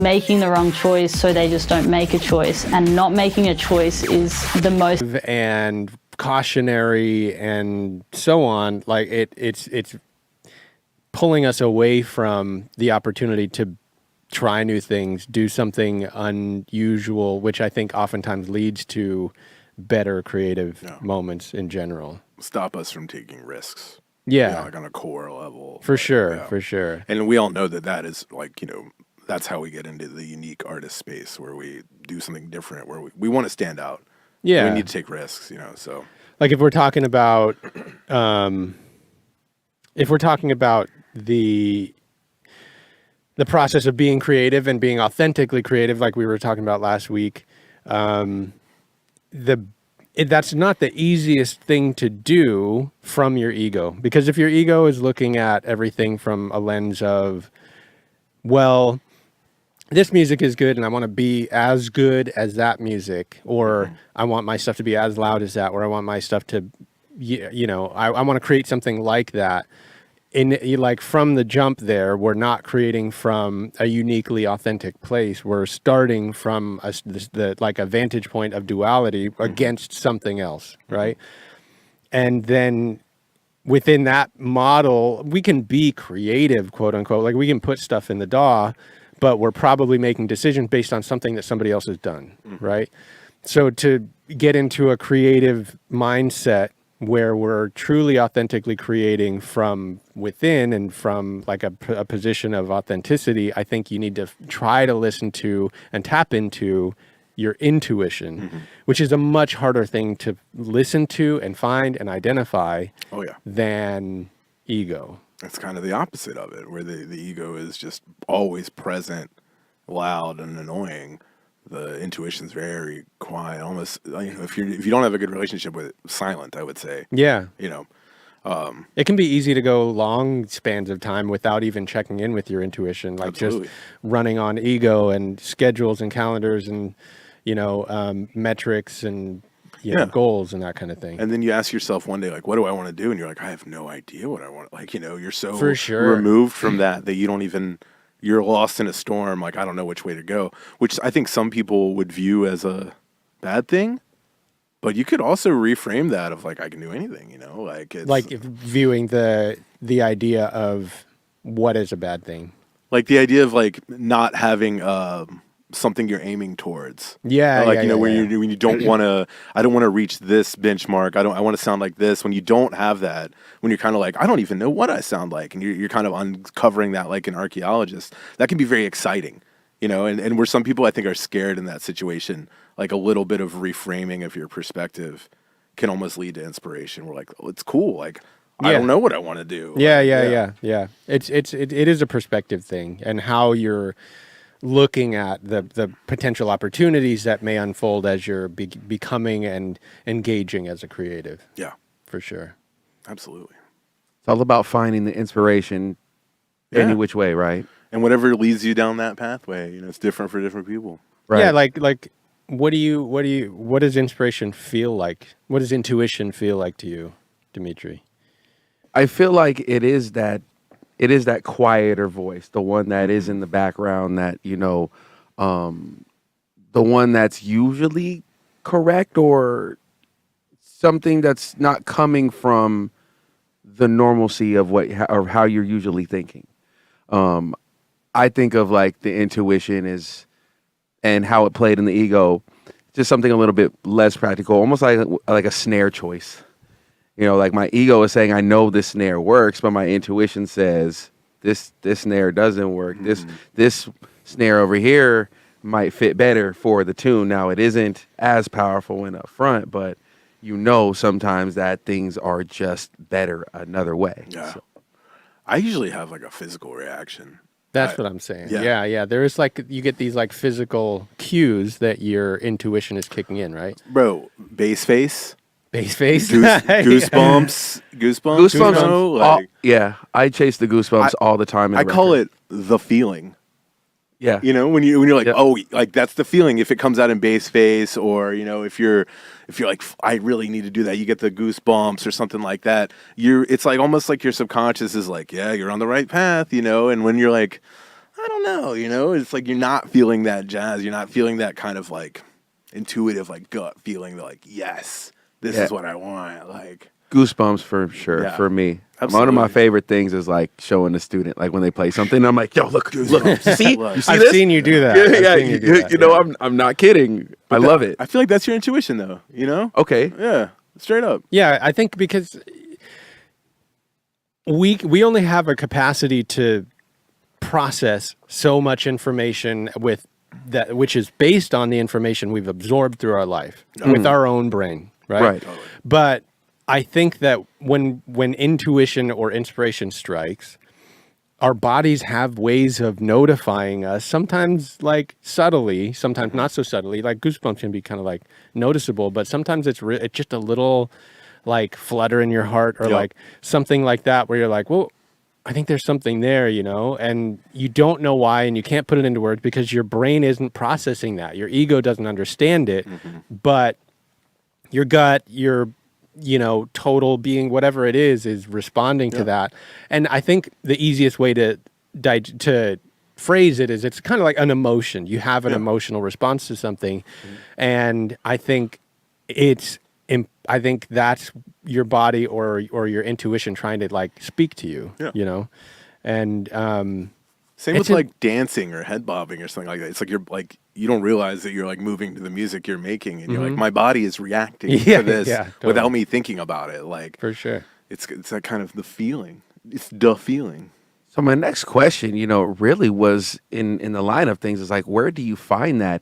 making the wrong choice, so they just don't make a choice. And not making a choice is the most and cautionary and so on. Like it's pulling us away from the opportunity to try new things, do something unusual, which I think oftentimes leads to better creative moments in general. Stop us from taking risks. Yeah. You know, like on a core level. For sure, yeah. for sure. And we all know that is like, you know, that's how we get into the unique artist space where we do something different, where we want to stand out. Yeah. We need to take risks, you know, so. Like if we're talking about, the process of being creative and being authentically creative, like we were talking about last week, that's not the easiest thing to do from your ego. Because if your ego is looking at everything from a lens of, well, this music is good and I want to be as good as that music, or I want my stuff to be as loud as that, or I want my stuff to, you know, I want to create something like that. Like from the jump there, we're not creating from a uniquely authentic place. We're starting from a vantage point of duality against something else, right? And then within that model, we can be creative, quote unquote. Like we can put stuff in the DAW, but we're probably making decisions based on something that somebody else has done, right? So to get into a creative mindset where we're truly authentically creating from within and from like a position of authenticity, I think you need to try to listen to and tap into your intuition, which is a much harder thing to listen to and find and identify than ego. It's kind of the opposite of it, where the ego is just always present, loud and annoying. The intuition's very quiet, almost, you know, if you don't have a good relationship with it, silent, I would say. Yeah. You know, it can be easy to go long spans of time without even checking in with your intuition, like Absolutely. just running on ego and schedules and calendars and, you know, metrics and you know, goals and that kind of thing. And then you ask yourself one day, like, what do I want to do? And you're like, I have no idea what I want. Like, you know, you're so For sure. removed from that you don't even, you're lost in a storm. Like, I don't know which way to go, which I think some people would view as a bad thing. But you could also reframe that of like, I can do anything, you know, like it's like viewing the idea of what is a bad thing. Like the idea of like not having, something you're aiming towards. Yeah. Like, you know, when you don't want to, I don't want to reach this benchmark. I want to sound like this. When you don't have that, when you're kind of like, I don't even know what I sound like. And you're kind of uncovering that like an archaeologist, that can be very exciting, you know, and where some people I think are scared in that situation, like a little bit of reframing of your perspective can almost lead to inspiration. We're like, oh, it's cool. Like, I don't know what I want to do. Yeah. It is a perspective thing, and how you're looking at the potential opportunities that may unfold as you're becoming and engaging as a creative. Yeah, for sure. Absolutely. It's all about finding the inspiration any which way, right? And whatever leads you down that pathway, you know, it's different for different people. Right. Yeah, like what does inspiration feel like? What does intuition feel like to you, Dimitri? I feel like it is that quieter voice, the one that is in the background, that, you know, the one that's usually correct, or something that's not coming from the normalcy of or how you're usually thinking. I think of like the intuition and how it played in the ego, just something a little bit less practical, almost like a snare choice. You know, like my ego is saying, I know this snare works, but my intuition says this snare doesn't work. This snare over here might fit better for the tune. Now, it isn't as powerful and upfront, but you know sometimes that things are just better another way. Yeah. So. I usually have like a physical reaction. That's what I'm saying. Yeah. Yeah. There's like, you get these like physical cues that your intuition is kicking in, right? Bro, bass face. Base face? Goosebumps. Goosebumps. You know, like, yeah, I chase the goosebumps all the time. I call it the feeling. Yeah. You know, when you're like, oh, like that's the feeling. If it comes out in bass face, or, you know, if you're like, I really need to do that, you get the goosebumps or something like that. It's like almost like your subconscious is like, yeah, you're on the right path, you know. And when you're like, I don't know, it's like you're not feeling that jazz. You're not feeling that kind of like intuitive, like gut feeling that like, yes, this is what I want. Like Goosebumps for sure for me. One of my favorite things is like showing the student, like when they play something, I'm like, yo, look, see, you see I've this? seen you do that. Yeah, I've seen you do that, you know, I'm not kidding. I love it. I feel like that's your intuition, though. Okay. Yeah, straight up. Yeah, I think because we only have a capacity to process so much information with that, which is based on the information we've absorbed through our life with our own brain, right? Right. But I think that when intuition or inspiration strikes, our bodies have ways of notifying us, sometimes like subtly, sometimes not so subtly. Like goosebumps can be kind of like noticeable, but sometimes it's just a little like flutter in your heart or like something like that where you're like, well, I think there's something there, and you don't know why, and you can't put it into words because your brain isn't processing that. Your ego doesn't understand it, but your gut, your total being, whatever it is responding to that. And I think the easiest way to phrase it is it's kind of like an emotion. You have an emotional response to something, and I think that's your body or your intuition trying to like speak to you, and same with like dancing or head bobbing or something like that. It's like you're like you don't realize that you're like moving to the music you're making, and you're like, my body is reacting to this without me thinking about it. Like for sure, it's that kind of the feeling. It's the feeling. So my next question, really was in the line of things is like, where do you find that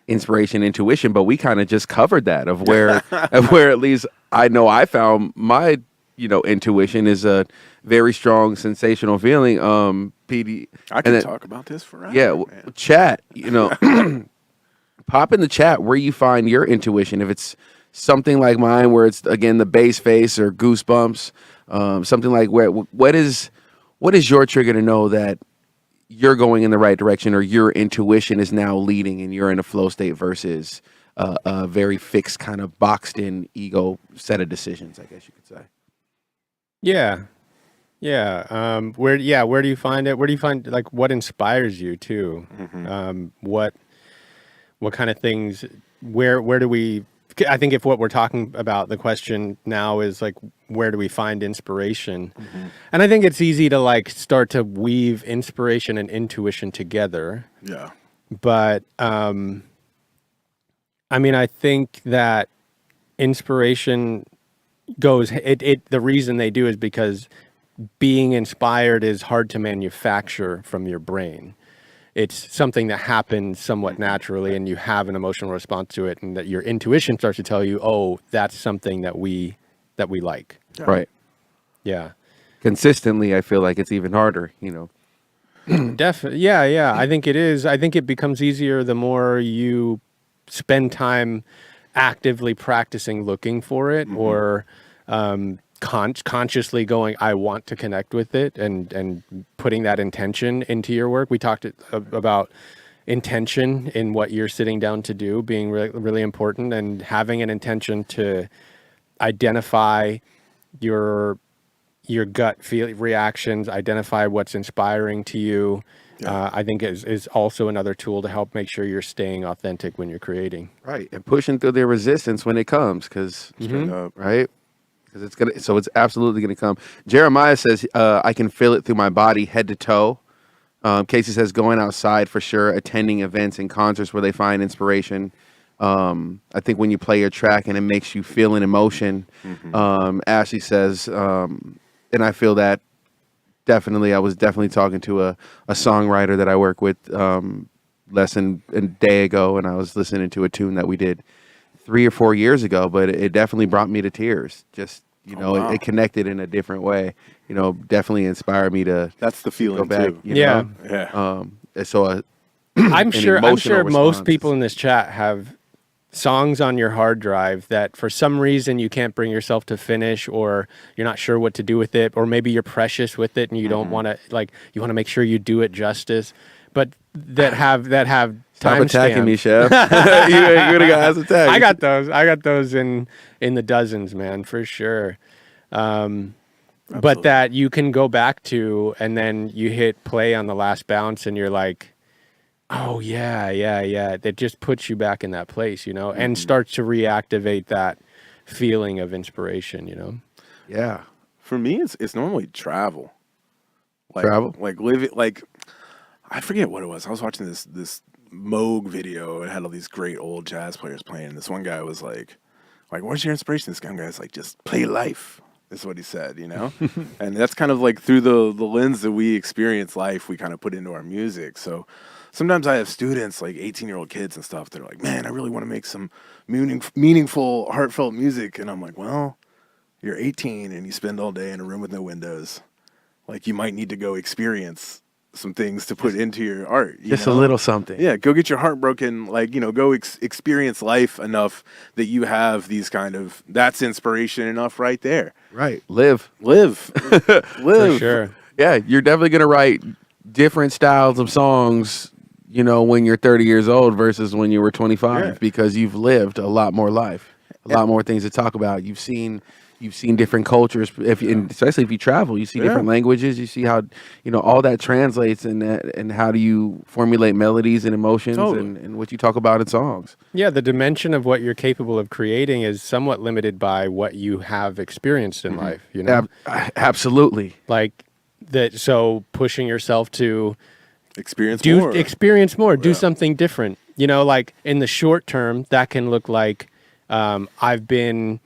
inspiration, intuition? But we kind of just covered that of where at least I know I found my intuition is a very strong sensational feeling. PD, I can talk about this forever. Yeah, man. Chat. Pop in the chat where you find your intuition. If it's something like mine, where it's again the bass face or goosebumps, something like what is your trigger to know that you're going in the right direction, or your intuition is now leading and you're in a flow state versus a very fixed kind of boxed in ego set of decisions, I guess you could say. Yeah. Where do you find it? Where do you find like what inspires you too? What kind of things? Where do we? I think if what we're talking about, the question now is like, where do we find inspiration? And I think it's easy to like start to weave inspiration and intuition together. Yeah. But I think that inspiration goes. The reason they do is because being inspired is hard to manufacture from your brain. It's something that happens somewhat naturally, and you have an emotional response to it, and that your intuition starts to tell you, oh, that's something that we like. Right. Yeah. Consistently, I feel like it's even harder, Definitely. Yeah. I think it is. I think it becomes easier the more you spend time actively practicing looking for it, or consciously going, I want to connect with it, and putting that intention into your work. We talked about intention in what you're sitting down to do being really, really important, and having an intention to identify your gut feel reactions, identify what's inspiring to you. I think is also another tool to help make sure you're staying authentic when you're creating. Right. And pushing through the resistance when it comes, because right. Because it's absolutely gonna come. Jeremiah says, I can feel it through my body, head to toe. Casey says, going outside for sure, attending events and concerts where they find inspiration. I think when you play your track and it makes you feel an emotion. Ashley says, and I feel that definitely. I was definitely talking to a songwriter that I work with less than a day ago, and I was listening to a tune that we did 3 or 4 years ago, but it definitely brought me to tears. Just, it connected in a different way, definitely inspired me to that's the feeling go back, too. Yeah. So I'm sure emotional most people response. in this chat have songs on your hard drive that for some reason you can't bring yourself to finish, or you're not sure what to do with it, or maybe you're precious with it and you don't want to, like, you want to make sure you do it justice, but that have Stop time attacking me, stamps. Chef. You're the guy that's attacking. I got those in the dozens, man, for sure. but that you can go back to, and then you hit play on the last bounce and you're like, oh yeah. That just puts you back in that place, you know, and starts to reactivate that feeling of inspiration, you know? Yeah. For me, it's normally travel. Travel? Like live it, like, I forget what it was. I was watching this Moog video. It had all these great old jazz players playing. And this one guy was like, what's your inspiration? This young guy's like, just play life. Is what he said, you know? And that's kind of like through the lens that we experience life, we kind of put into our music. So sometimes I have students, like 18-year-old kids and stuff, they're like, man, I really want to make some meaningful, heartfelt music. And I'm like, well, you're 18 and you spend all day in a room with no windows. Like, you might need to go experience some things to put into your art. Just a little something. Yeah, go get your heart broken. Like, you know, go experience life enough that you have these kind of, that's inspiration enough right there. Right. Live. Live. For sure. Yeah, you're definitely going to write different styles of songs, you know, when you're 30 years old versus when you were 25 because you've lived a lot more life, a lot more things to talk about. You've seen different cultures, and especially if you travel, you see different languages, you see how, you know, all that translates and how do you formulate melodies and emotions and what you talk about in songs. Yeah, the dimension of what you're capable of creating is somewhat limited by what you have experienced in life, you know? Absolutely. Like that, so pushing yourself to Experience more, do something different. You know, like in the short term, that can look like I've been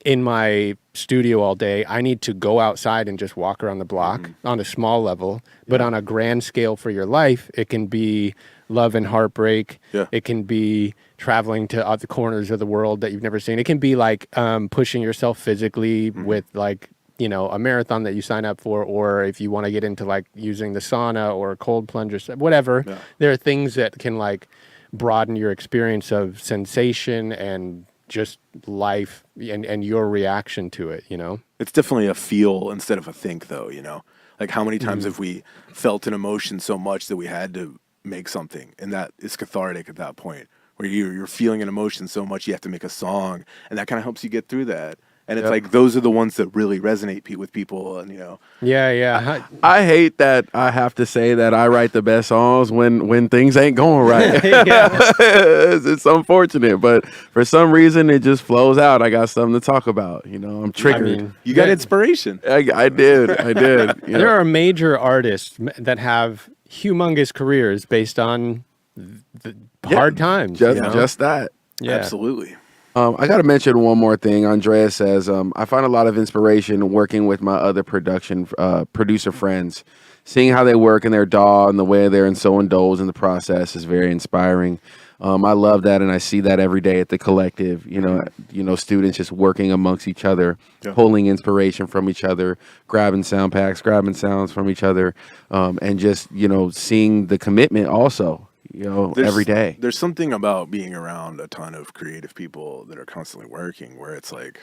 in my studio all day. I need to go outside and just walk around the block on a small level, but on a grand scale for your life, it can be love and heartbreak. Yeah. It can be traveling to other corners of the world that you've never seen. It can be like pushing yourself physically with like, you know, a marathon that you sign up for, or if you want to get into like using the sauna or cold plunge or whatever. Yeah. There are things that can like broaden your experience of sensation and just life and your reaction to it, you know? It's definitely a feel instead of a think, though, you know? Like, how many times have we felt an emotion so much that we had to make something, and that is cathartic at that point, where you're feeling an emotion so much you have to make a song, and that kind of helps you get through that. And it's like, those are the ones that really resonate with people, and, you know. Yeah. I hate that I have to say that I write the best songs when things ain't going right. It's unfortunate, but for some reason it just flows out. I got something to talk about. You know, I'm triggered. I mean, you got inspiration. I did. You know? There are major artists that have humongous careers based on the hard times. Just that. Yeah. Absolutely. I got to mention one more thing. Andrea says, I find a lot of inspiration working with my other producer friends. Seeing how they work in their DAW and the way they're so indulged in the process is very inspiring. I love that, and I see that every day at the collective. You know, students just working amongst each other, pulling inspiration from each other, grabbing sound packs, grabbing sounds from each other, and just, you know, seeing the commitment also. You know, every day. There's something about being around a ton of creative people that are constantly working where it's like,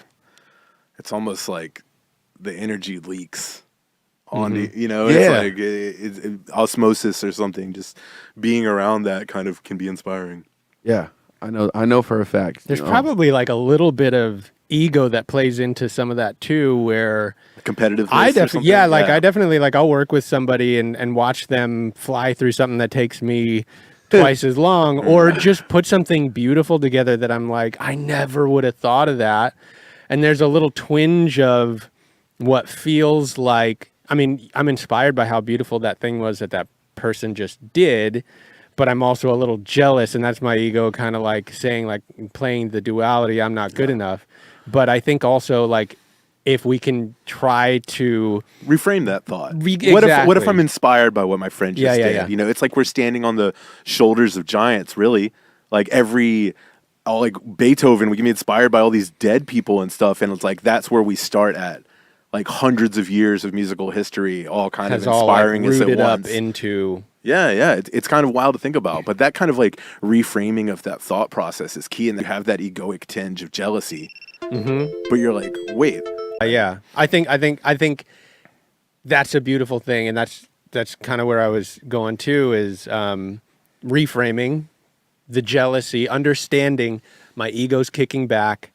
it's almost like the energy leaks on you know, it's like it's osmosis or something. Just being around that kind of can be inspiring. Yeah, I know for a fact. There's probably like a little bit of ego that plays into some of that too, where competitive. I definitely like I'll work with somebody and watch them fly through something that takes me twice as long, or just put something beautiful together that I'm like, I never would have thought of that. And there's a little twinge of what feels like, I mean, I'm inspired by how beautiful that thing was that person just did, but I'm also a little jealous, and that's my ego kind of like saying, like, playing the duality, I'm not good enough. But I think also, like, if we can try to reframe that thought. Exactly. What if I'm inspired by what my friend just did? Yeah. You know, it's like we're standing on the shoulders of giants, really. Like like Beethoven, we can be inspired by all these dead people and stuff, and it's like that's where we start at. Like hundreds of years of musical history, all kind of inspiring us at once. Up into it's kind of wild to think about, but that kind of like reframing of that thought process is key, and they have that egoic tinge of jealousy. But you're like, wait. I think that's a beautiful thing, and that's kind of where I was going to, is reframing the jealousy, understanding my ego's kicking back.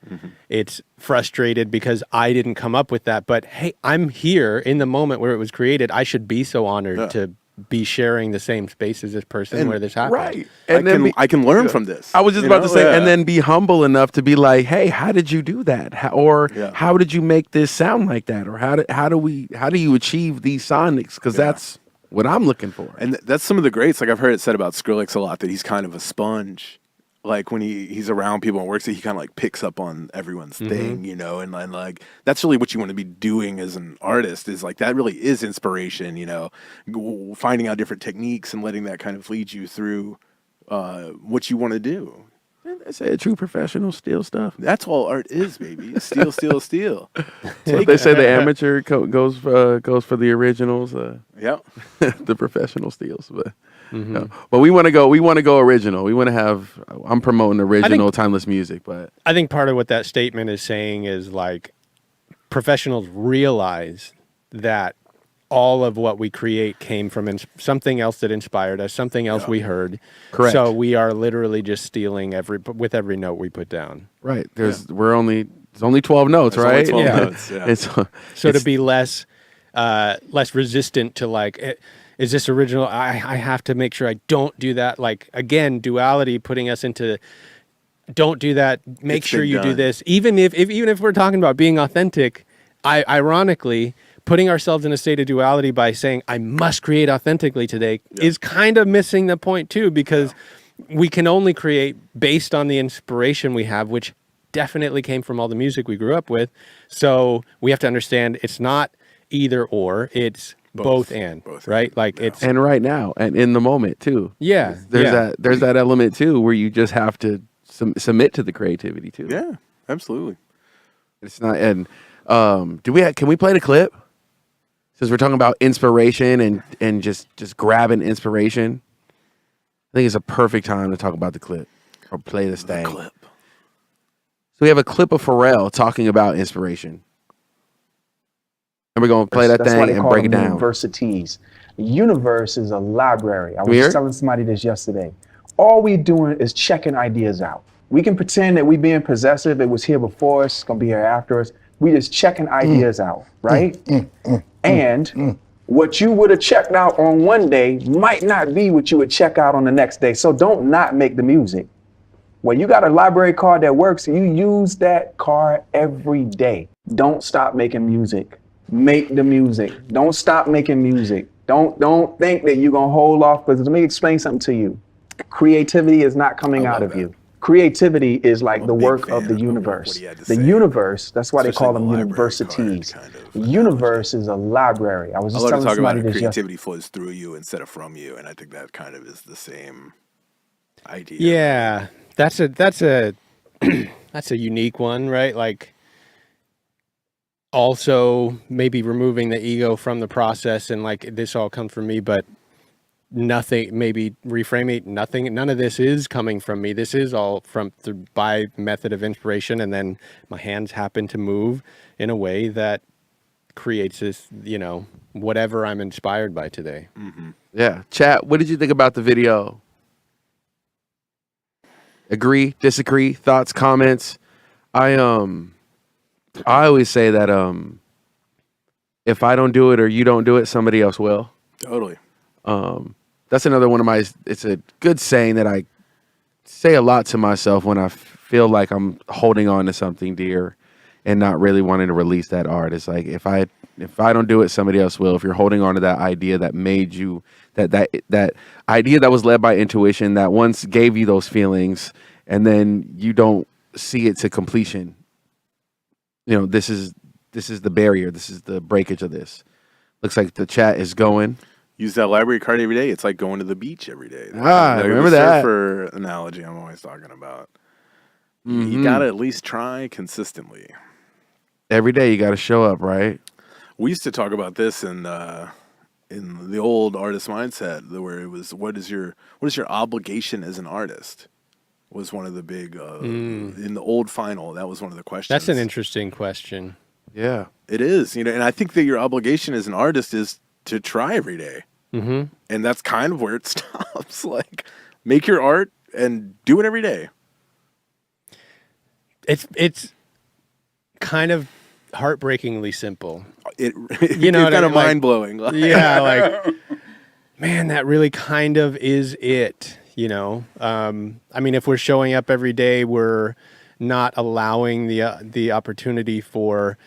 It's frustrated because I didn't come up with that. But hey, I'm here in the moment where it was created. I should be so honored to be sharing the same space as this person where this happened. Right. And I can learn from this. I was just you about know? to say, Yeah. and then be humble enough to be like, "Hey, how did you do that? How did you make this sound like that? Or how do you achieve these sonics? Because that's what I'm looking for." And that's some of the greats. Like I've heard it said about Skrillex a lot that he's kind of a sponge. Like when he's around people and works, he kind of like picks up on everyone's thing, you know, and like that's really what you want to be doing as an artist is like that really is inspiration, you know, finding out different techniques and letting that kind of lead you through what you want to do. They say a true professional steal stuff. That's all art is, baby. Steal, steal, steal. Well, they say the amateur goes for the originals. Yep. The professional steals, but no. But we want to go original. We want to have. I'm promoting original, timeless music, but I think part of what that statement is saying is like professionals realize that all of what we create came from something else that inspired us, something else we heard. Correct. So we are literally just stealing with every note we put down. right. There's only 12 notes, There's right? only 12 Yeah. notes, yeah. It's So to be less resistant to like, is this original? I have to make sure I don't do that. Like again, duality putting us into don't do that. Make It's sure been you do done. this. Even if we're talking about being authentic, ironically, putting ourselves in a state of duality by saying I must create authentically today is kind of missing the point too, because we can only create based on the inspiration we have, which definitely came from all the music we grew up with. So we have to understand it's not either or, it's both and, right? Like it's and right now and in the moment too. yeah. There's that element too where you just have to submit to the creativity too. Yeah, absolutely. It's not. And can we play the clip? Since we're talking about inspiration and just grabbing inspiration, I think it's a perfect time to talk about the clip or play this thing. Clip. So we have a clip of Pharrell talking about inspiration. And we're going to play that That's why thing they and call break it them down. universities. The universe is a library. I was Weird. just telling somebody this yesterday. All we doing is checking ideas out. We can pretend that we being possessive. It was here before us. It's gonna be here after us. We just checking ideas out, right? And what you would have checked out on one day might not be what you would check out on the next day. So don't not make the music. When you got a library card that works, you use that card every day. Don't stop making music. Make the music. Don't stop making music. Don't think that you're gonna hold off, because let me explain something to you. Creativity is not coming out of you. Creativity is like the big work fan of the of universe. what he had to The say. universe, that's why they Especially call them the library universities. card kind of The universe is a library. I was I just love to telling talk about somebody how this yesterday. creativity flows through you instead of from you, and I think that kind of is the same idea. Yeah, that's a that's a unique one, right? Like also maybe removing the ego from the process and like this all comes from me, but nothing, maybe reframing nothing, none of this is coming from me. This is all by method of inspiration, and then my hands happen to move in a way that creates this, whatever I'm inspired by today. Yeah. Chat, what did you think about the video? Agree, disagree, thoughts, comments? I always say that if I don't do it or you don't do it, somebody else will. Totally. That's another one of my, it's a good saying that I say a lot to myself when I feel like I'm holding on to something dear and not really wanting to release that art. It's like, if I don't do it, somebody else will. If you're holding on to that idea that made you, that idea that was led by intuition, that once gave you those feelings, and then you don't see it to completion, this is the barrier. This is the breakage of this. Looks like the chat is going. Use that library card every day. It's like going to the beach every day. Remember the that. surfer analogy I'm always talking about. Mm-hmm. You gotta at least try consistently. Every day you got to show up, right? We used to talk about this in the old artist mindset, where it was what is your obligation as an artist was one of the big in the old final. That was one of the questions. That's an interesting question. Yeah. It is, and I think that your obligation as an artist is to try every day. Mm-hmm. And that's kind of where it stops. Like, make your art and do it every day. it's kind of heartbreakingly simple. It, You know it's what I kind of mean? Like- mind blowing. Yeah, like, man, that really kind of is it, you know? I mean, if we're showing up every day, we're not allowing the opportunity for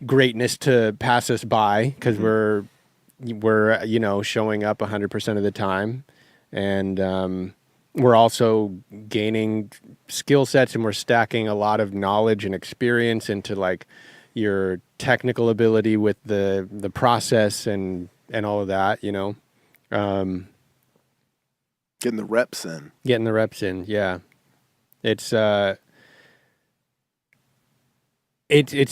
greatness to pass us by because we're you know, showing up 100% of the time. And we're also gaining skill sets, and we're stacking a lot of knowledge and experience into like your technical ability with the process and all of that, you know. Getting the reps in. Getting the reps in, yeah. It's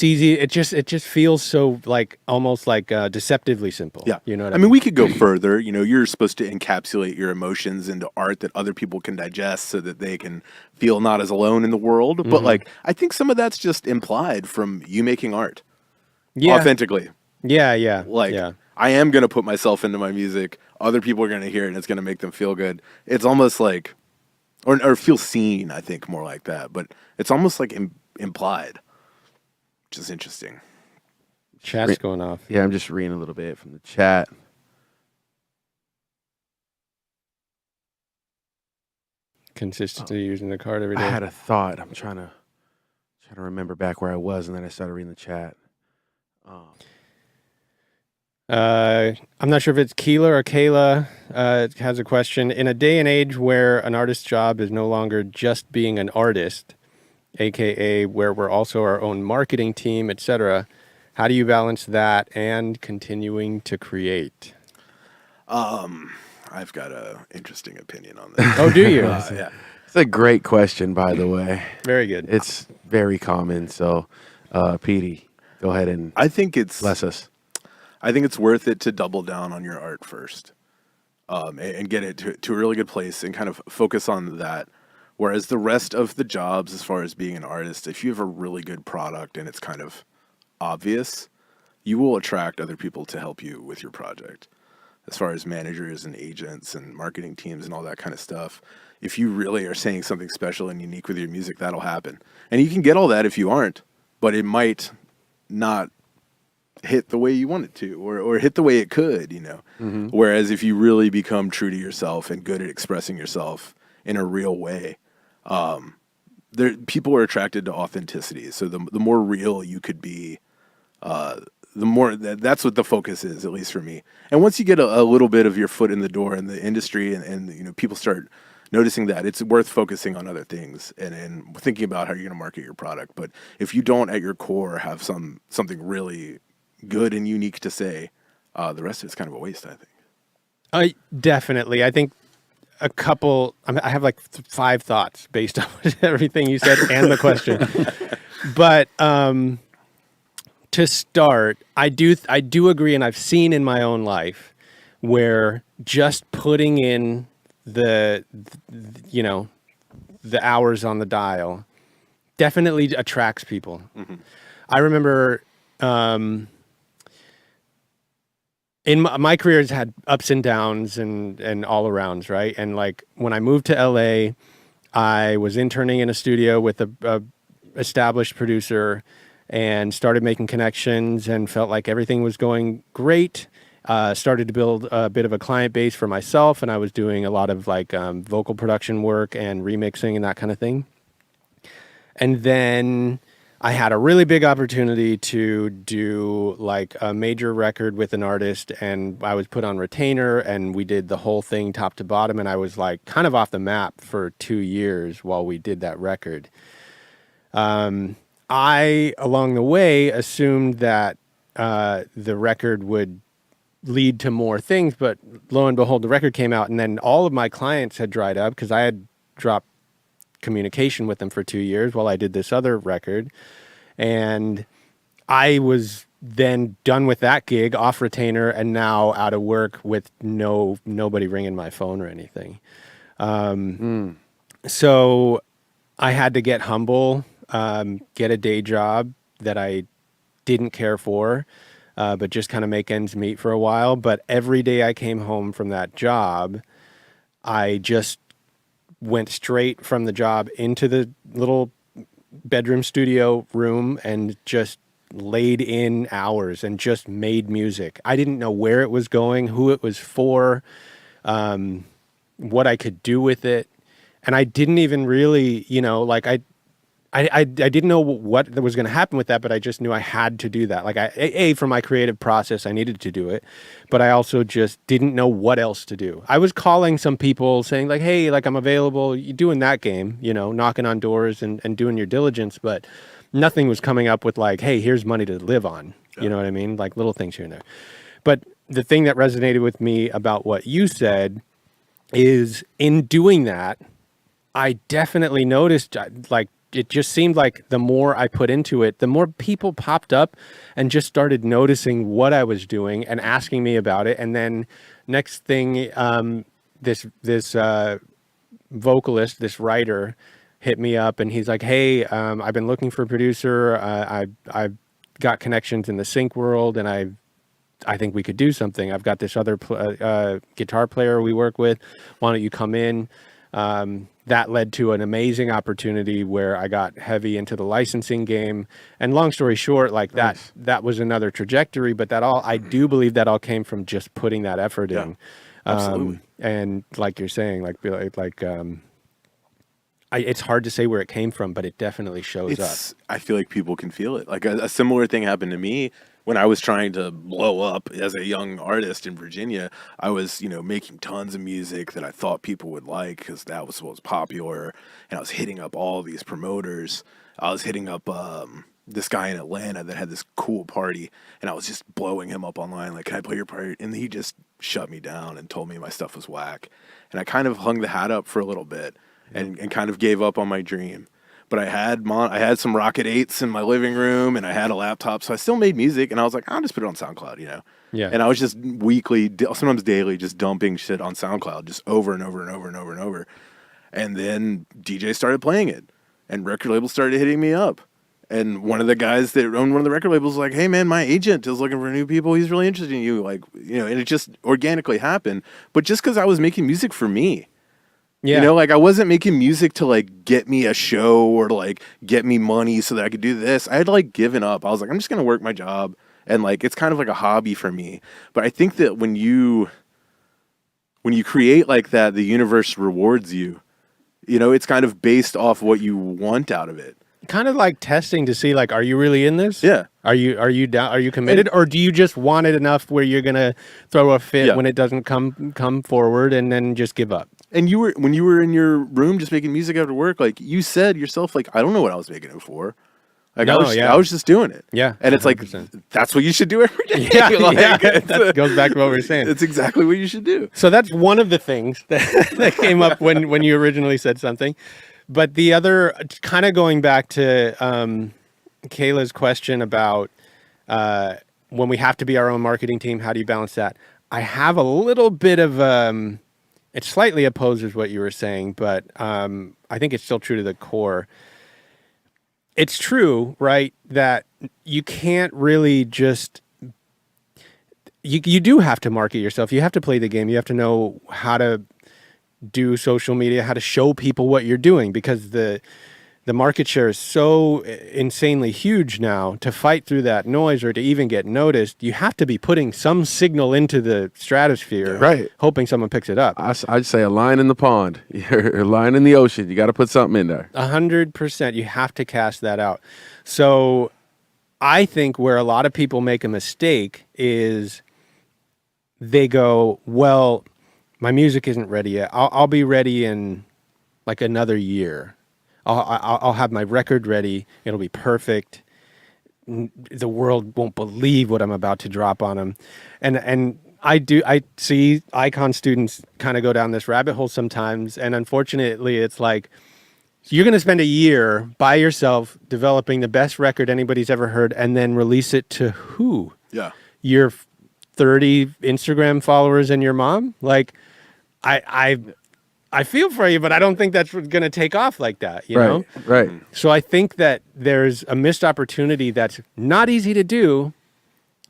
easy. It just feels so like almost like deceptively simple. Yeah. You know what I mean, we could go further. You know, you're supposed to encapsulate your emotions into art that other people can digest so that they can feel not as alone in the world. But like, I think some of that's just implied from you making art Yeah. authentically. Yeah. Like, yeah. I am going to put myself into my music. Other people are going to hear it and it's going to make them feel good. It's almost like, or feel seen, I think, more like that. But it's almost like implied, which is interesting. Chat's going off. Yeah, I'm just reading a little bit from the chat. Consistently using the card every I day. had a thought. I'm trying to remember back where I was, and then I started reading the chat. I'm not sure if it's Keela or Kayla has a question. In a day and age where an artist's job is no longer just being an artist, aka where we're also our own marketing team, etc., how do you balance that and continuing to create? I've got an interesting opinion on this. Oh, do you? Yeah. It's a great question, by the way. Very good. It's very common. So, Petey, go ahead and I think it's bless us. I think it's worth it to double down on your art first, and get it to a really good place and kind of focus on that. Whereas the rest of the jobs, as far as being an artist, if you have a really good product and it's kind of obvious, you will attract other people to help you with your project. As far as managers and agents and marketing teams and all that kind of stuff, if you really are saying something special and unique with your music, that'll happen. And you can get all that if you aren't, but it might not hit the way you want it to, or hit the way it could, you know. Whereas if you really become true to yourself and good at expressing yourself in a real way, people are attracted to authenticity. So the more real you could be, the more that's what the focus is, at least for me. And once you get a little bit of your foot in the door in the industry, and you know, people start noticing that, it's worth focusing on other things and thinking about how you're going to market your product. But if you don't at your core have something really good and unique to say, the rest of it's kind of a waste, I think. Definitely. I think a couple, I have like 5 thoughts based on everything you said and the question. But to start, I do agree, and I've seen in my own life where just putting in the you know, the hours on the dial definitely attracts people. I remember in my career has had ups and downs and all arounds, right? And like when I moved to LA, I was interning in a studio with a established producer and started making connections and felt like everything was going great. Started to build a bit of a client base for myself, and I was doing a lot of like vocal production work and remixing and that kind of thing. And then I had a really big opportunity to do like a major record with an artist, and I was put on retainer, and we did the whole thing top to bottom, and I was like kind of off the map for 2 years while we did that record. I, along the way, assumed that the record would lead to more things, but lo and behold, the record came out, and then all of my clients had dried up because I had dropped communication with them for 2 years while I did this other record. And I was then done with that gig, off retainer, and now out of work with nobody ringing my phone or anything. So I had to get humble, get a day job that I didn't care for, but just kind of make ends meet for a while. But every day I came home from that job, I just went straight from the job into the little bedroom studio room and just laid in hours and just made music. I didn't know where it was going, who it was for, what I could do with it. And I didn't even really, like I didn't know what was going to happen with that, but I just knew I had to do that. Like for my creative process, I needed to do it, but I also just didn't know what else to do. I was calling some people saying like, hey, like I'm available. You doing that game, knocking on doors and doing your diligence, but nothing was coming up with like, hey, here's money to live on. You know what I mean? Like little things here and there. But the thing that resonated with me about what you said is in doing that, I definitely noticed like, it just seemed like the more I put into it, the more people popped up and just started noticing what I was doing and asking me about it. And then next thing, this vocalist, this writer hit me up and he's like, hey, I've been looking for a producer. I've got connections in the sync world and I think we could do something. I've got this other guitar player we work with. Why don't you come in? That led to an amazing opportunity where I got heavy into the licensing game. And long story short, like that was another trajectory, but I do believe that all came from just putting that effort in. Absolutely. And like you're saying, it's hard to say where it came from, but it definitely shows up. I feel like people can feel it. Like a similar thing happened to me when I was trying to blow up as a young artist in Virginia. I was, making tons of music that I thought people would like because that was what was popular. And I was hitting up all these promoters. I was hitting up this guy in Atlanta that had this cool party, and I was just blowing him up online. Like, can I play your party? And he just shut me down and told me my stuff was whack. And I kind of hung the hat up for a little bit and kind of gave up on my dream. But I had some Rocket 8s in my living room, and I had a laptop, so I still made music. And I was like, I'll just put it on SoundCloud, Yeah. And I was just weekly, sometimes daily, just dumping shit on SoundCloud, just over and over and over and over and over. And then DJs started playing it, and record labels started hitting me up. And one of the guys that owned one of the record labels was like, hey, man, my agent is looking for new people. He's really interested in you. Like, and it just organically happened. But just because I was making music for me. Yeah. Like I wasn't making music to like get me a show or to like get me money so that I could do this. I had like given up. I was like, I'm just going to work my job. And like, it's kind of like a hobby for me. But I think that when you create like that, the universe rewards you. It's kind of based off what you want out of it. Kind of like testing to see, like, are you really in this? Yeah. Are you down? Are you committed, or do you just want it enough where you're gonna throw a fit when it doesn't come forward and then just give up? And when you were in your room just making music after work, like you said yourself, like I don't know what I was making it for. Like I was just doing it. Yeah. And it's 100%. like that's what you should do every day. Yeah, that goes back to what we were saying. It's exactly what you should do. So that's one of the things that came up when you originally said something. But the other, kind of going back to Kayla's question about when we have to be our own marketing team, how do you balance that? I have a little bit of, it slightly opposes what you were saying, but I think it's still true to the core. It's true, right, that you can't really just, you do have to market yourself. You have to play the game. You have to know how to do social media, how to show people what you're doing, because the market share is so insanely huge now. To fight through that noise or to even get noticed, you have to be putting some signal into the stratosphere, Right. hoping someone picks it up. I'd say a line in the pond, a line in the ocean. You got to put something in there. 100%. You have to cast that out. So I think where a lot of people make a mistake is they go, well, my music isn't ready yet. I'll be ready in like another year. I'll have my record ready. It'll be perfect. The world won't believe what I'm about to drop on them. And I see icon students kind of go down this rabbit hole sometimes. And unfortunately, it's like, you're going to spend a year by yourself developing the best record anybody's ever heard and then release it to who? Yeah. Your 30 Instagram followers and your mom? Like, I feel for you, but I don't think that's going to take off like that, you know? Right. So I think that there's a missed opportunity that's not easy to do,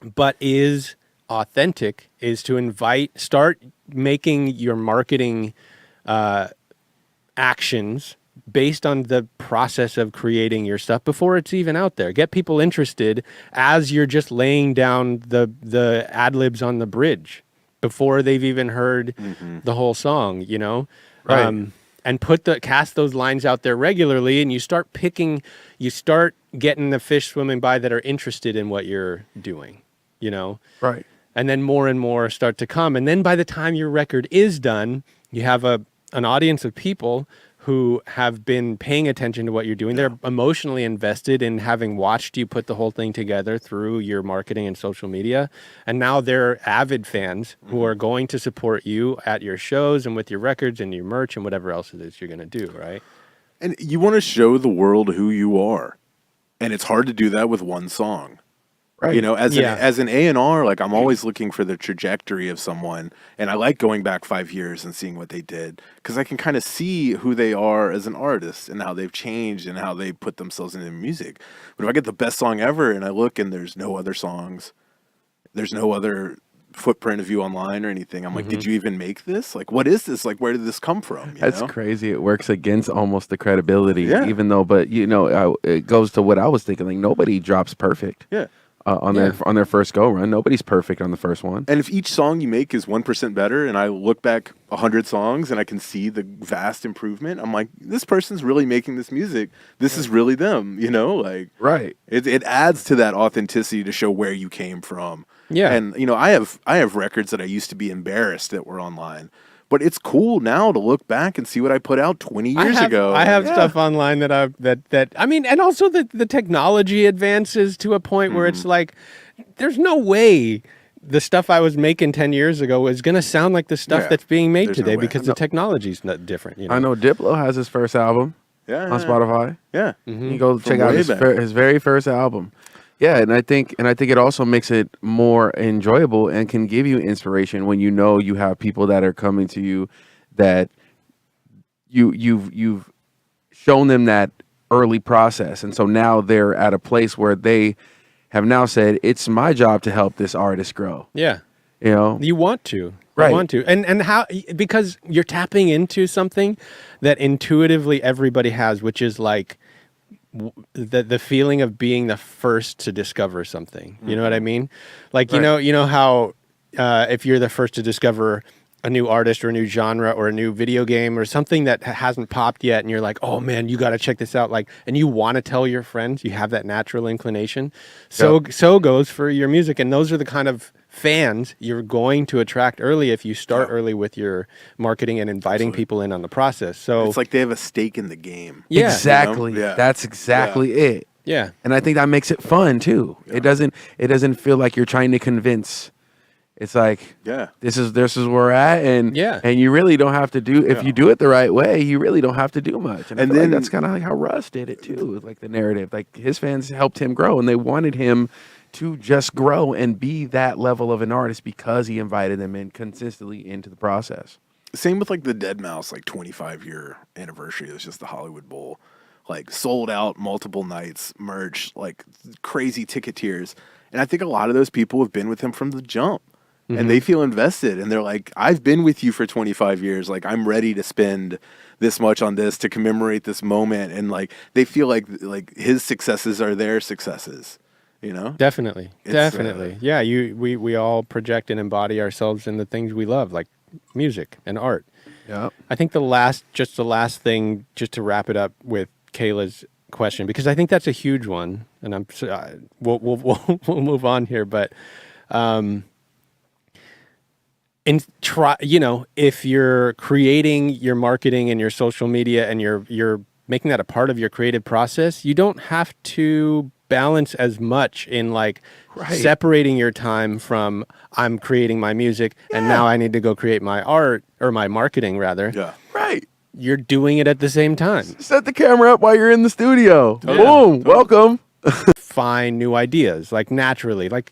but is authentic, is to start making your marketing actions based on the process of creating your stuff before it's even out there. Get people interested as you're just laying down the ad libs on the bridge before they've even heard the whole song, you know? Right. And cast those lines out there regularly, and you start getting the fish swimming by that are interested in what you're doing, you know? Right. And then more and more start to come. And then by the time your record is done, you have an audience of people who have been paying attention to what you're doing. They're emotionally invested in having watched you put the whole thing together through your marketing and social media. And now they're avid fans who are going to support you at your shows and with your records and your merch and whatever else it is you're going to do, right? And you want to show the world who you are. And it's hard to do that with one song. Right. You know, as Yeah. an A&R, like I'm always looking for the trajectory of someone, and I like going back 5 years and seeing what they did because I can kind of see who they are as an artist and how they've changed and how they put themselves into music. But if I get the best song ever and I look and there's no other songs, there's no other footprint of you online or anything, I'm like, did you even make this? Like, what is this? Like, where did this come from? You That's know? crazy. It works against almost the credibility, Yeah. even though, but you know, it goes to what I was thinking. Like nobody drops perfect. Yeah. On their first go run. Nobody's perfect on the first one. And if each song you make is 1% better, and I look back 100 songs and I can see the vast improvement, I'm like, this person's really making this music. This is really them, you know? Like, Right. it adds to that authenticity to show where you came from. Yeah. And you know, I have records that I used to be embarrassed that were online, but it's cool now to look back and see what I put out 20 years ago. I have Yeah. stuff online that I mean, and also the technology advances to a point where it's like, there's no way the stuff I was making 10 years ago is going to sound like the stuff Yeah. that's being made There's no today way. because the technology's not different. You know? I know Diplo has his first album Yeah. on Spotify. Yeah. You go check out way his, back. his very first album. Yeah, and I think it also makes it more enjoyable and can give you inspiration when you know you have people that are coming to you that you've shown them that early process, and so now they're at a place where they have now said, it's my job to help this artist grow. Yeah. You know, You want to. Right. You want to. And how, because you're tapping into something that intuitively everybody has, which is like the feeling of being the first to discover something. You know what I mean? Like, Right. you know how if you're the first to discover a new artist or a new genre or a new video game or something that hasn't popped yet, and you're like, oh man, you got to check this out. Like, and you want to tell your friends, you have that natural inclination. So goes for your music. And those are the kind of fans you're going to attract early if you start early with your marketing and inviting people in on the process. So It's like they have a stake in the game. yeah, exactly. You know? Yeah. That's exactly it. yeah, And I think that makes it fun too. It doesn't feel like you're trying to convince. It's like, Yeah. this is where we're at, and Yeah. and you really don't have to do, if you do it the right way, you really don't have to do much. And, I And feel like then- that's kind of like how Russ did it too, with like the narrative. Like his fans helped him grow, and they wanted him to just grow and be that level of an artist because he invited them in consistently into the process. Same with like the Dead Mouse, like 25-year anniversary. It was just the Hollywood Bowl, like sold out multiple nights, merch, like crazy ticketeers. And I think a lot of those people have been with him from the jump, and they feel invested. And they're like, I've been with you for 25 years. Like, I'm ready to spend this much on this to commemorate this moment. And like, they feel like his successes are their successes. You know? definitely, It's, definitely. Yeah, we all project and embody ourselves in the things we love, like music and art. Yeah. I think the last thing, just to wrap it up with Kayla's question, because I think that's a huge one, and we'll move on here, but if you're creating your marketing and your social media and you're making that a part of your creative process, you don't have to balance as much in like separating your time from I'm creating my music and now I need to go create my art or my marketing rather. Yeah. Right. You're doing it at the same time. Set the camera up while you're in the studio. Boom. Welcome. Find new ideas like naturally, like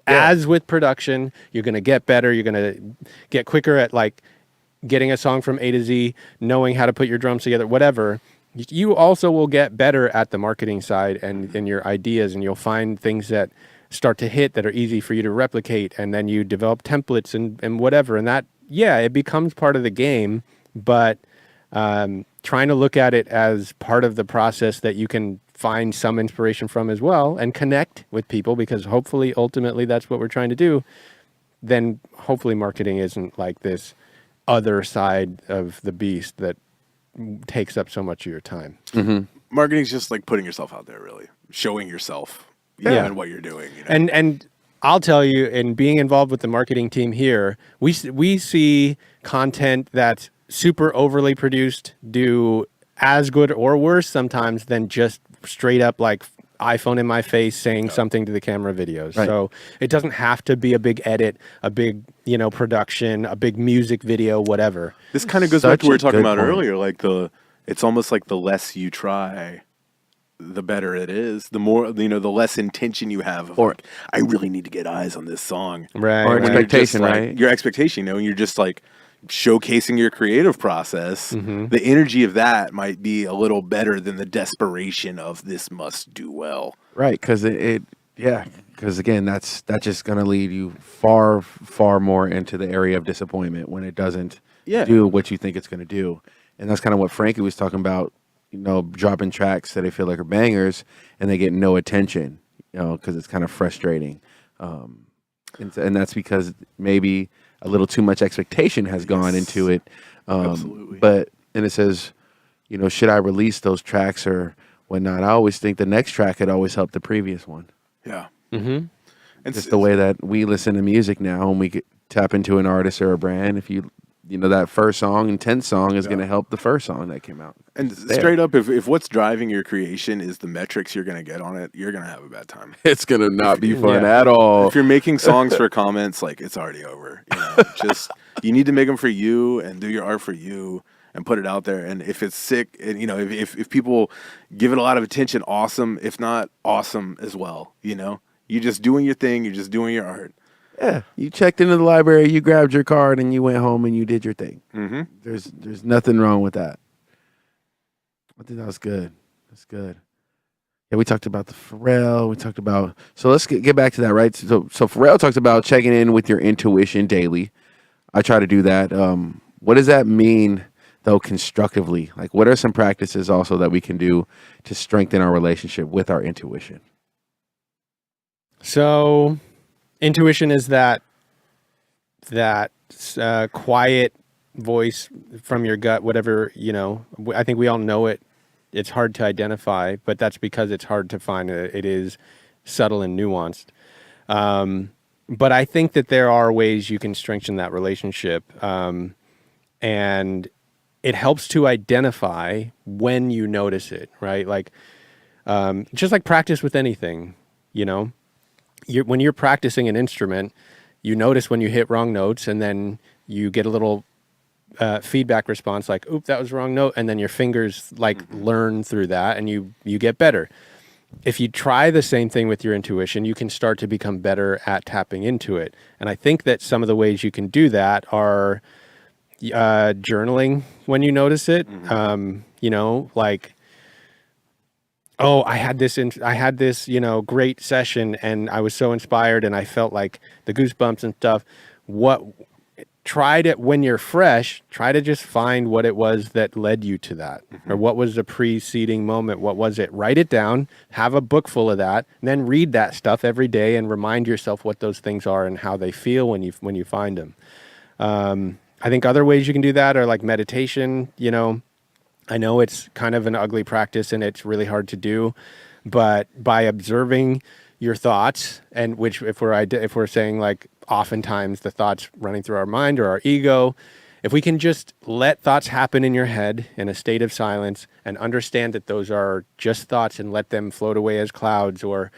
as with production, you're going to get better. You're going to get quicker at like getting a song from A to Z, knowing how to put your drums together, whatever. You also will get better at the marketing side and your ideas, and you'll find things that start to hit that are easy for you to replicate, and then you develop templates and whatever. And that, yeah, it becomes part of the game, but trying to look at it as part of the process that you can find some inspiration from as well and connect with people, because hopefully ultimately that's what we're trying to do. Then hopefully marketing isn't like this other side of the beast that takes up so much of your time. Marketing is just like putting yourself out there, really showing yourself, and what you're doing. You know? And I'll tell you, in being involved with the marketing team here, we see content that's super overly produced do as good or worse sometimes than just straight up like iPhone in my face saying something to the camera videos. Right. So it doesn't have to be a big edit, a big, production, a big music video, whatever. This kind of goes back Such to what we were a talking good about point. earlier. Like it's almost like the less you try, the better it is. The more, the less intention you have of like, I really need to get eyes on this song. Right. Or right. When you're just, expectation, like, right? Your expectation, and you're just like showcasing your creative process. The energy of that might be a little better than the desperation of this must do well. Right, because because again, that's just going to lead you far, far more into the area of disappointment when it doesn't do what you think it's going to do. And that's kind of what Frankie was talking about, dropping tracks that they feel like are bangers and they get no attention, because it's kind of frustrating. And that's because maybe a little too much expectation has gone into it. Absolutely. And it says, should I release those tracks or whatnot? I always think the next track could always help the previous one. Yeah. Mm-hmm. And Just the way that we listen to music now, and we could tap into an artist or a brand. If that first song and 10th song is going to help the first song that came out. And It's there. straight up, if what's driving your creation is the metrics you're going to get on it, you're going to have a bad time. It's going to not be fun Yeah. at all. If you're making songs for comments, like it's already over. Just you need to make them for you and do your art for you and put it out there. And if it's sick, and if people give it a lot of attention, awesome. If not, awesome as well. You're just doing your thing. You're just doing your art. Yeah, you checked into the library, you grabbed your card, and you went home and you did your thing. Mm-hmm. There's nothing wrong with that. I think that was good. That's good. Yeah, we talked about the Pharrell. We talked about, so let's get back to that, right? So Pharrell talked about checking in with your intuition daily. I try to do that. What does that mean, though, constructively? Like, what are some practices also that we can do to strengthen our relationship with our intuition? So intuition is that quiet voice from your gut, whatever, I think we all know it. It's hard to identify, but that's because it's hard to find. It is subtle and nuanced. But I think that there are ways you can strengthen that relationship. And it helps to identify when you notice it, right? Like, just like practice with anything, when you're practicing an instrument, you notice when you hit wrong notes, and then you get a little feedback response like, oop, that was the wrong note. And then your fingers learn through that, and you get better. If you try the same thing with your intuition, you can start to become better at tapping into it. And I think that some of the ways you can do that are journaling when you notice it. Like, oh, I had this, great session, and I was so inspired, and I felt like the goosebumps and stuff. Try to, when you're fresh, try to just find what it was that led you to that, or what was the preceding moment. What was it? Write it down, have a book full of that, and then read that stuff every day and remind yourself what those things are and how they feel when you find them. I think other ways you can do that are like meditation. I know it's kind of an ugly practice and it's really hard to do, but by observing your thoughts, and which if we're saying like oftentimes the thoughts running through our mind or our ego, if we can just let thoughts happen in your head in a state of silence and understand that those are just thoughts and let them float away as clouds, or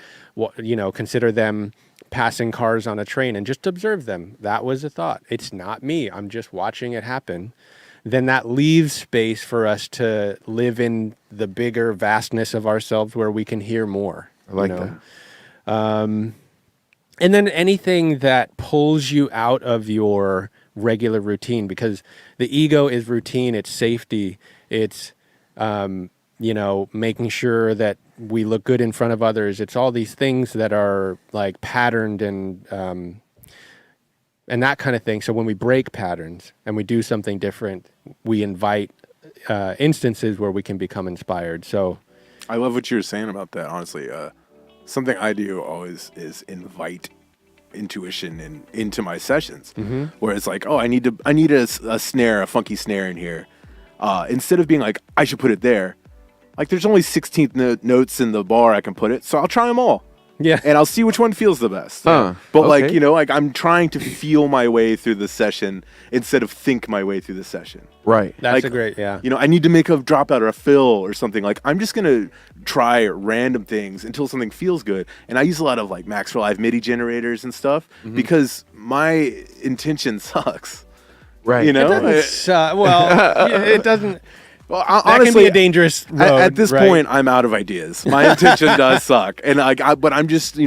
consider them passing cars on a train and just observe them. That was a thought. It's not me. I'm just watching it happen. Then that leaves space for us to live in the bigger vastness of ourselves where we can hear more. I like that. And then anything that pulls you out of your regular routine, because the ego is routine, it's safety, it's, making sure that we look good in front of others. It's all these things that are like patterned and that kind of thing. So when we break patterns and we do something different, we invite instances where we can become inspired. So I love what you were saying about that. Honestly, something I do always is invite intuition into my sessions, where it's like, oh, I need a snare, a funky snare in here. Instead of being like, I should put it there. Like, there's only 16th notes in the bar I can put it, so I'll try them all. yeah, And I'll see which one feels the best. Huh, But okay. like I'm trying to feel my way through the session instead of think my way through the session. Right. that's like, a great, yeah. I need to make a dropout or a fill or something. Like, I'm just gonna try random things until something feels good. And I use a lot of like Max for Live MIDI generators and stuff because my intention sucks. Right. You know, It doesn't. Well, That honestly, can be a dangerous road. at this right? point, I'm out of ideas. My intention does suck, and but I'm just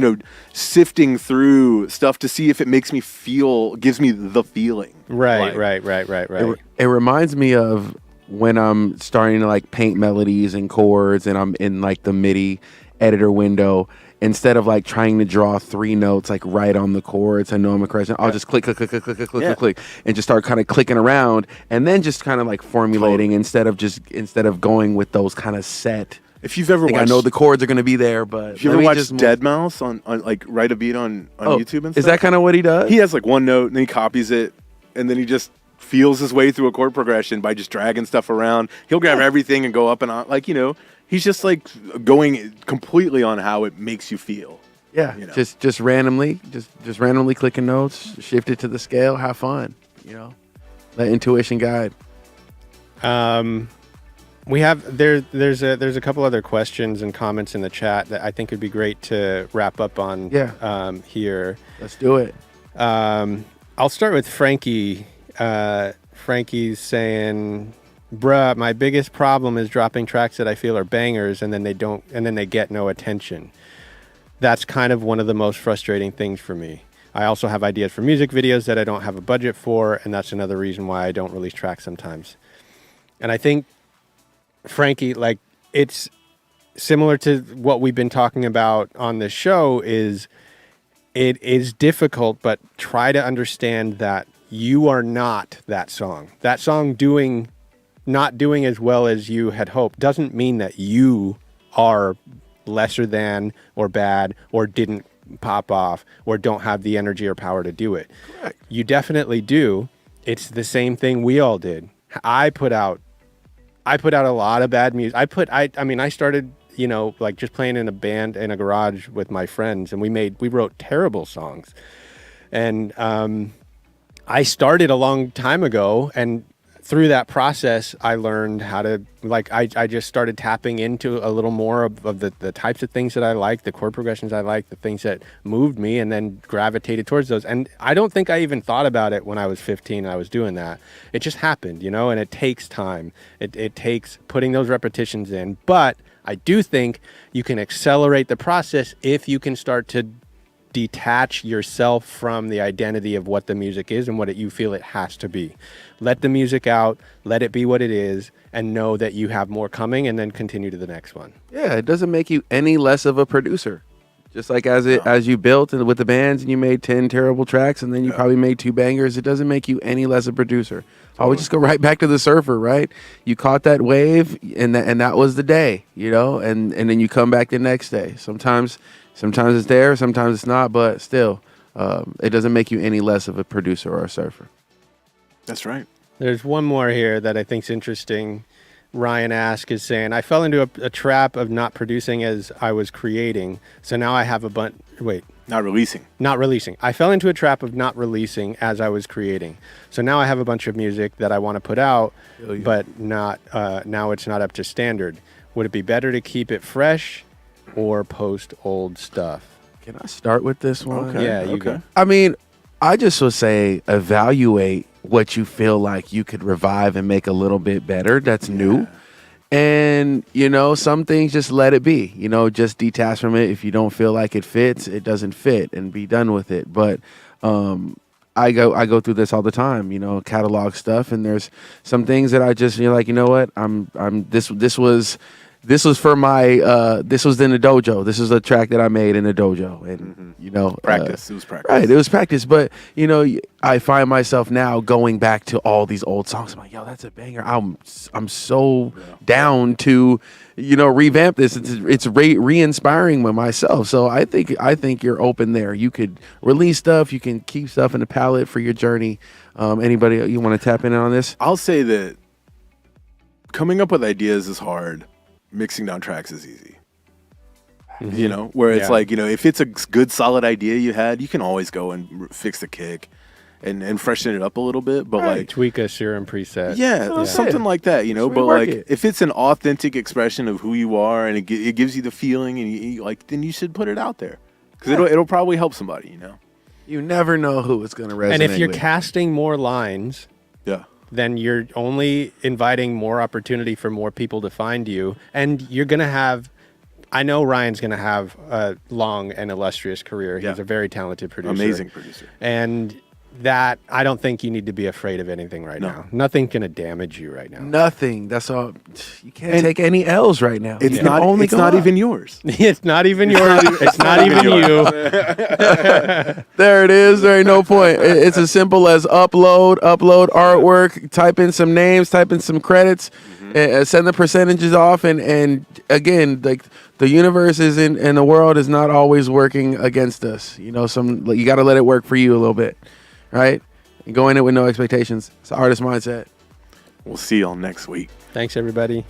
sifting through stuff to see if it makes me gives me the feeling. Right, Like, right. It reminds me of when I'm starting to like paint melodies and chords and I'm in like the MIDI editor window. Instead of like trying to draw 3 notes like right on the chords, I know I'm a correction. I'll just click, Yeah. click, and just start kind of clicking around, and then just kind of like formulating instead of going with those kind of set. If you've ever Like, I watched, know the chords are going to be there, but if you let ever me watched just move- Deadmau5 on like Write a Beat on YouTube and stuff, Is that kind of what he does? he has like one note and then he copies it and then he just feels his way through a chord progression by just dragging stuff around. He'll grab everything and go up and on, he's just like going completely on how it makes you feel. Yeah, You know. just randomly, just randomly clicking notes, shift it to the scale, have fun. Let intuition guide. We have there's a couple other questions and comments in the chat that I think would be great to wrap up on. Yeah. Here. Let's do it. I'll start with Frankie. Frankie's saying, "Bruh, my biggest problem is dropping tracks that I feel are bangers and then they get no attention. That's kind of one of the most frustrating things for me. I also have ideas for music videos that I don't have a budget for, and that's another reason why I don't release tracks sometimes." And I think, Frankie, like, it's similar to what we've been talking about on this show. It is difficult, but try to understand that you are not that song. That song not doing as well as you had hoped doesn't mean that you are lesser than or bad or didn't pop off or don't have the energy or power to do it. Correct. You definitely do. It's the same thing we all did. I put out a lot of bad music. I started, like just playing in a band in a garage with my friends, and we wrote terrible songs. And I started a long time ago, and through that process, I learned how to, I just started tapping into a little more of the types of things that I like, the chord progressions I like, the things that moved me, and then gravitated towards those. And I don't think I even thought about it when I was 15 and I was doing that. It just happened, and it takes time. It takes putting those repetitions in. But I do think you can accelerate the process if you can start to detach yourself from the identity of what the music is and what you feel it has to be. Let the music out, let it be what it is, and know that you have more coming, and then continue to the next one. Yeah, it doesn't make you any less of a producer. Just like as you built with the bands and you made 10 terrible tracks and then you probably made 2 bangers, it doesn't make you any less a producer. I would just go right back to the surfer, right? You caught that wave and that was the day, and then you come back the next day. Sometimes it's there, sometimes it's not, but still, it doesn't make you any less of a producer or a surfer. That's right. There's one more here that I think's interesting. Ryan Ask is saying, I fell into a trap of not producing as I was creating. So now I have Not releasing. not releasing. I fell into a trap of not releasing as I was creating. So now I have a bunch of music that I want to put out, but not now it's not up to standard. Would it be better to keep it fresh or post old stuff? Can I start with this one? Okay. Yeah, you go. I mean, I just would say evaluate what you feel like you could revive and make a little bit better that's new. And, some things just let it be. Just detach from it. If you don't feel like it fits, it doesn't fit, and be done with it. But I go through this all the time, catalog stuff, and there's some things that I just, what? This was this was for my this was in the dojo. This is a track that I made in the dojo, and you know, Practice. It was practice. Right, it was practice. But you know, I find myself now going back to all these old songs. I'm like, yo, that's a banger. I'm so down to, you know, revamp this. It's re-inspiring with myself. So I think you're open there. You could release stuff. You can keep stuff in the palette for your journey. Anybody you want to tap in on this? I'll say that coming up with ideas is hard. Mixing down tracks is easy. You know, where it's like, you know, if it's a good solid idea you had, you can always go and fix the kick and freshen it up a little bit. But like tweak a serum preset. Something like that, you know. Just but rework like it. if it's an authentic expression of who you are and it gives you the feeling and you like, then you should put it out there because it'll probably help somebody, you know. You never know who it's going to resonate And if you're with. casting more lines, Yeah. then you're only inviting more opportunity for more people to find you. And you're going to have, I know Ryan's going to have a long and illustrious career. He's Yeah. a very talented producer. Amazing producer. And that, I don't think you need to be afraid of anything right now. Nothing's going to damage you right now. Nothing. That's all. You can't take any L's right now. It's You can only it's go not up. even yours. It's not even yours. It's not even you. There it is. There ain't no point. It's as simple as upload artwork, type in some names, type in some credits, send the percentages off, and again, like the universe is and the world is not always working against us. You know, you got to let it work for you a little bit, right? And go in it with no expectations. It's an artist mindset. We'll see y'all next week. Thanks, everybody.